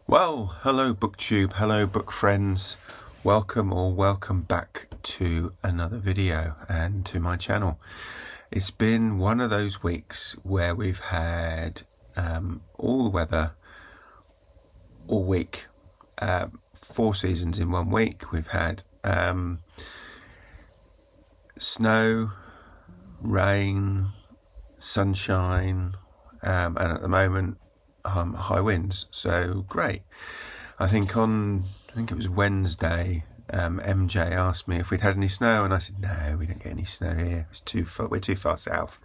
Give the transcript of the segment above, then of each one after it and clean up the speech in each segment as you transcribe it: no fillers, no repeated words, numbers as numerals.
Well, hello BookTube, hello book friends. Welcome back to another video and to my channel. It's been one of those weeks where we've had all the weather all week, 4 seasons in 1 week. We've had snow, rain, sunshine, and at the moment high winds. So great. I think it was Wednesday, MJ asked me if we'd had any snow, and I said no, we don't get any snow here. It's too far. We're too far south.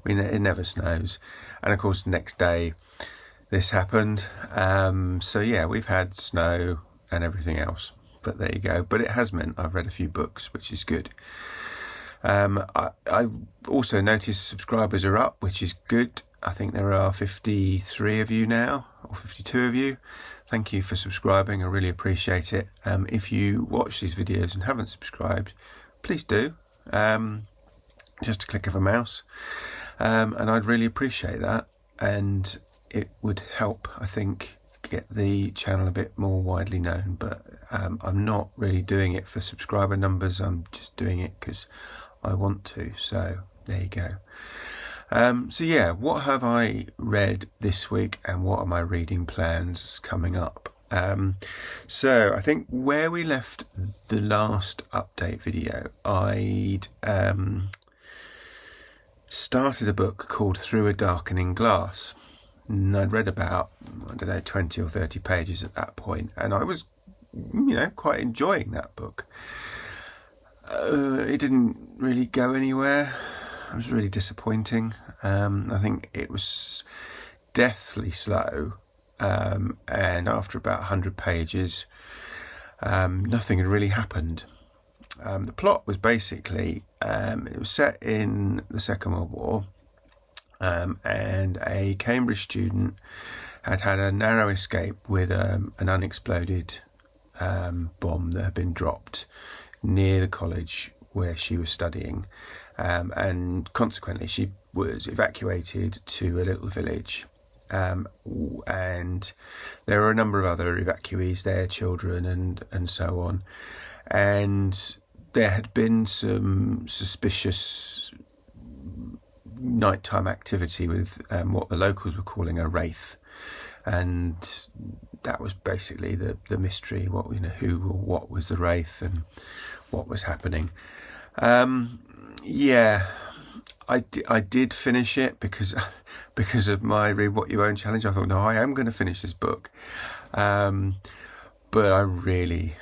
It never snows. And of course, the next day this happened. So yeah, we've had snow and everything else. But there you go. But it has meant I've read a few books, which is good. I also noticed subscribers are up, which is good. I think there are 53 of you now, or 52 of you. Thank you for subscribing. I really appreciate it. If you watch these videos and haven't subscribed, please do. Just a click of a mouse. And I'd really appreciate that. And it would help, I think, get the channel a bit more widely known. But I'm not really doing it for subscriber numbers. I'm just doing it because I want to. So there you go. So yeah, what have I read this week and what are my reading plans coming up? So I think where we left the last update video, I'd started a book called Through a Darkening Glass. And I'd read about, 20 or 30 pages at that point, and I was, quite enjoying that book. It didn't really go anywhere. It was really disappointing. I think it was deathly slow, and after about 100 pages, nothing had really happened. The plot was basically, it was set in the Second World War, and a Cambridge student had had a narrow escape with an unexploded bomb that had been dropped near the college where she was studying. And consequently she was evacuated to a little village, and there were a number of other evacuees there, children and so on, and there had been some suspicious nighttime activity with what the locals were calling a wraith, and that was basically the mystery. Who or what was the wraith and what was happening. Yeah, I did finish it because of my Read What You Own challenge. I thought, no, I am going to finish this book. But I really,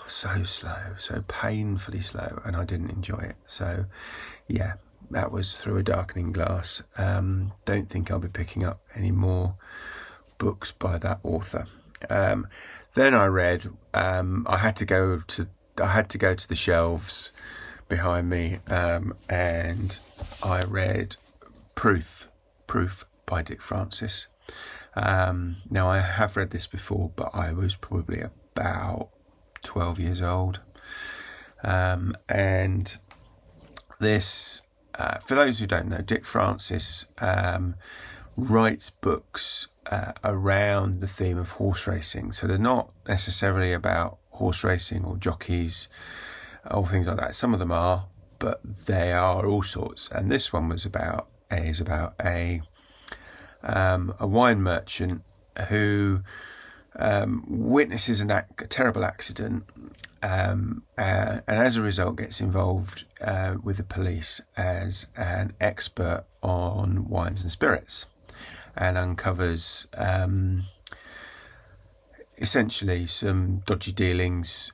so slow, so painfully slow, and I didn't enjoy it. So, yeah, that was Through a Darkening Glass. Don't think I'll be picking up any more books by that author. Then I read, I had to go to the shelves behind me, and I read Proof by Dick Francis. Now, I have read this before, but I was probably about 12 years old. And this, for those who don't know, Dick Francis writes books around the theme of horse racing. So they're not necessarily about horse racing or jockeys or things like that. Some of them are, but they are all sorts. And this one is about a wine merchant who witnesses a terrible accident, and as a result gets involved with the police as an expert on wines and spirits, and uncovers essentially some dodgy dealings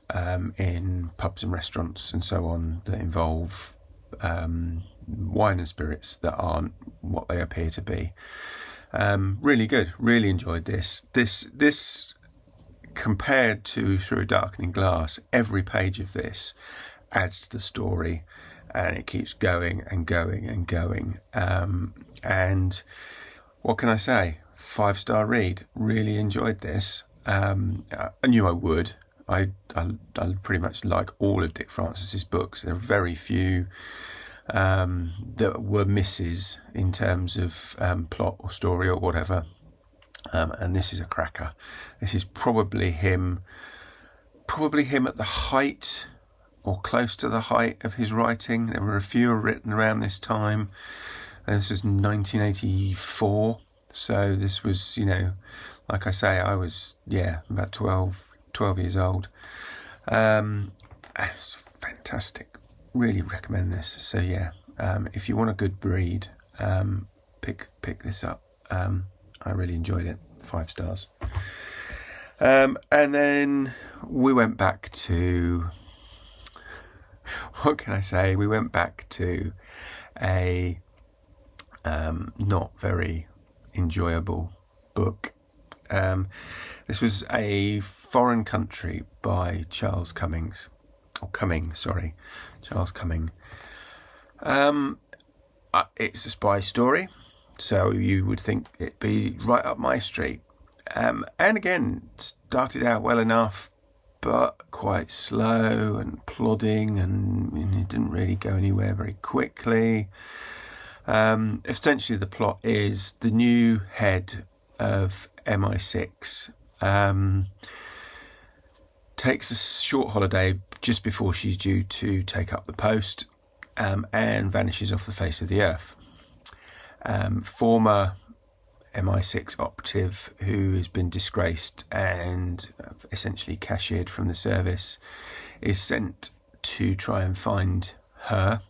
in pubs and restaurants and so on that involve wine and spirits that aren't what they appear to be. Really good. Really enjoyed this. This compared to Through a Darkening Glass, every page of this adds to the story, and it keeps going and going and going. And what can I say? 5-star read. Really enjoyed this. I knew I would. I pretty much like all of Dick Francis's books. There are very few that were misses in terms of plot or story or whatever. And this is a cracker. This is probably him at the height or close to the height of his writing. There were a few written around this time. This was 1984. So this was, like I say, I was, about 12 years old. It's fantastic. Really recommend this. So if you want a good read, pick this up. I really enjoyed it. 5 stars. And then we went back to, what can I say? We went back to a not very enjoyable book. This was A Foreign Country by Charles Cumming. Charles Cumming. It's a spy story, so you would think it'd be right up my street. And again, started out well enough, but quite slow and plodding, and it didn't really go anywhere very quickly. Essentially, the plot is the new head of MI6 takes a short holiday just before she's due to take up the post, and vanishes off the face of the earth. Former MI6 operative who has been disgraced and essentially cashiered from the service is sent to try and find her.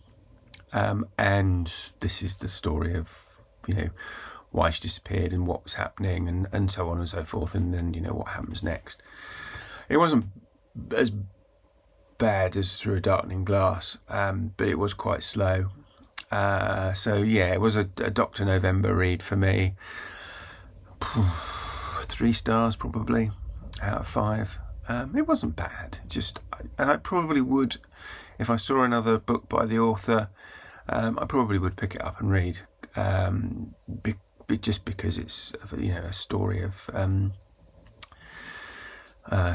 And this is the story of, why she disappeared and what was happening and so on and so forth. And then, what happens next. It wasn't as bad as Through a Darkening Glass, but it was quite slow. It was a Dr. November read for me. 3 stars probably out of 5. It wasn't bad. And I probably would, if I saw another book by the author, I probably would pick it up and read, just because it's a story of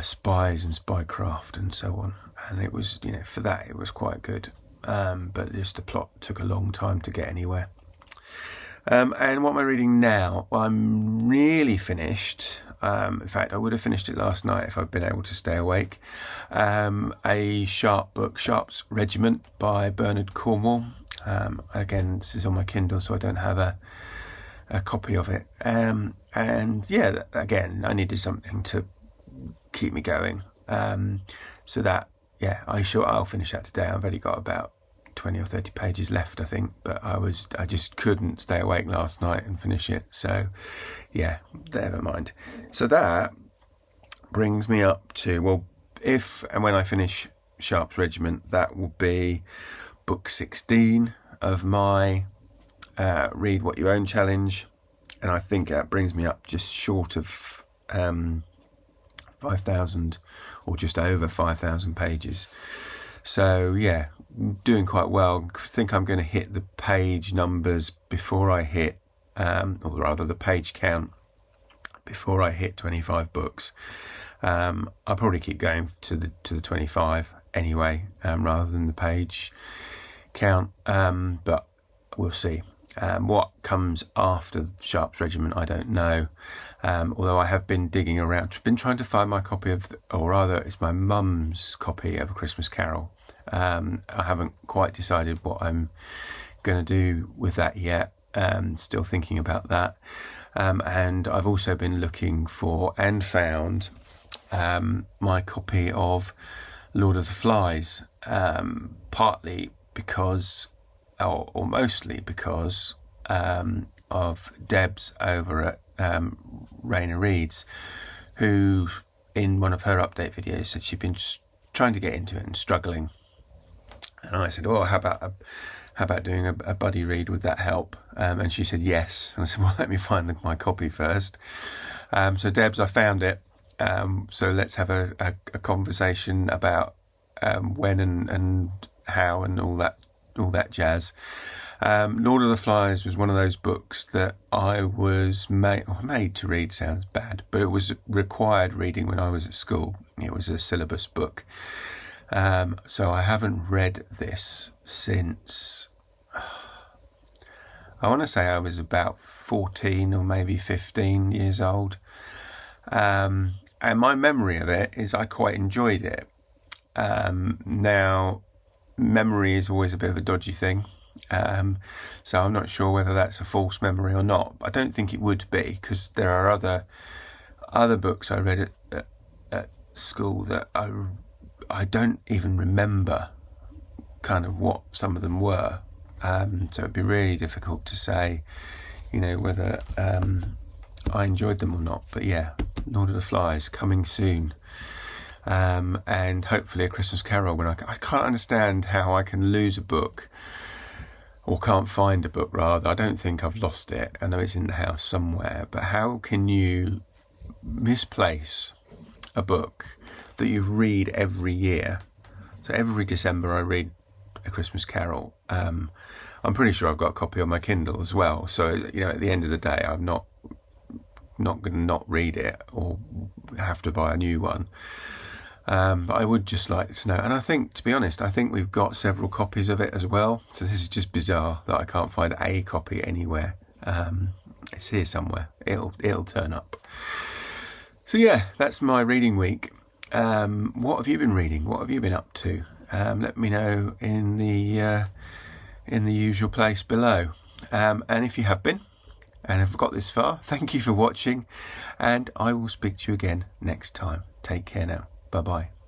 spies and spycraft and so on. And it was, for that it was quite good. But just the plot took a long time to get anywhere. And what am I reading now? Well, I'm nearly finished. In fact, I would have finished it last night if I'd been able to stay awake. A Sharpe book, Sharpe's Regiment by Bernard Cornwell. Again, this is on my Kindle, so I don't have a copy of it. Again, I needed something to keep me going. I'll finish that today. I've only got about 20 or 30 pages left, I think, but I just couldn't stay awake last night and finish it. So never mind. So that brings me up to, if and when I finish Sharpe's Regiment, that will be book 16 of my Read What You Own challenge. And I think that brings me up just short of 5,000 or just over 5,000 pages. So doing quite well. I think I'm going to hit the page numbers before I hit, or rather the page count before I hit 25 books. I'll probably keep going to the 25 anyway, rather than the page count. But we'll see. What comes after Sharpe's Regiment, I don't know. Although I have been digging around, been trying to find my copy of, or rather it's my mum's copy of A Christmas Carol. I haven't quite decided what I'm going to do with that yet. Still thinking about that. And I've also been looking for and found my copy of Lord of the Flies, partly because, or mostly because of Debs over at Raina Reads, who in one of her update videos said she'd been trying to get into it and struggling. And I said, how about doing a buddy read? Would that help? And she said yes. And I said, let me find my copy first. So Debs, I found it. So let's have a conversation about when and how and all that jazz. Lord of the Flies was one of those books that I was made to read. Sounds bad, but it was required reading when I was at school. It was a syllabus book. So I haven't read this since I want to say I was about 14 or maybe 15 years old. And my memory of it is I quite enjoyed it. Now, memory is always a bit of a dodgy thing. So I'm not sure whether that's a false memory or not. I don't think it would be, because there are other books I read at school that I don't even remember kind of what some of them were. So it'd be really difficult to say, whether I enjoyed them or not. But yeah, Lord of the Flies coming soon. And hopefully A Christmas Carol. When I can't understand how I can lose a book, or can't find a book rather. I don't think I've lost it. I know it's in the house somewhere, but how can you misplace a book that you read every year? So every December I read A Christmas Carol. I'm pretty sure I've got a copy on my Kindle as well. So, at the end of the day, I'm not going to not read it or have to buy a new one. But I would just like to know. And I think, to be honest, we've got several copies of it as well. So this is just bizarre that I can't find a copy anywhere. It's here somewhere. It'll turn up. So yeah, that's my reading week. What have you been reading? What have you been up to? Let me know in the usual place below. And if you have been and have got this far, thank you for watching, and I will speak to you again next time. Take care now. Bye-bye.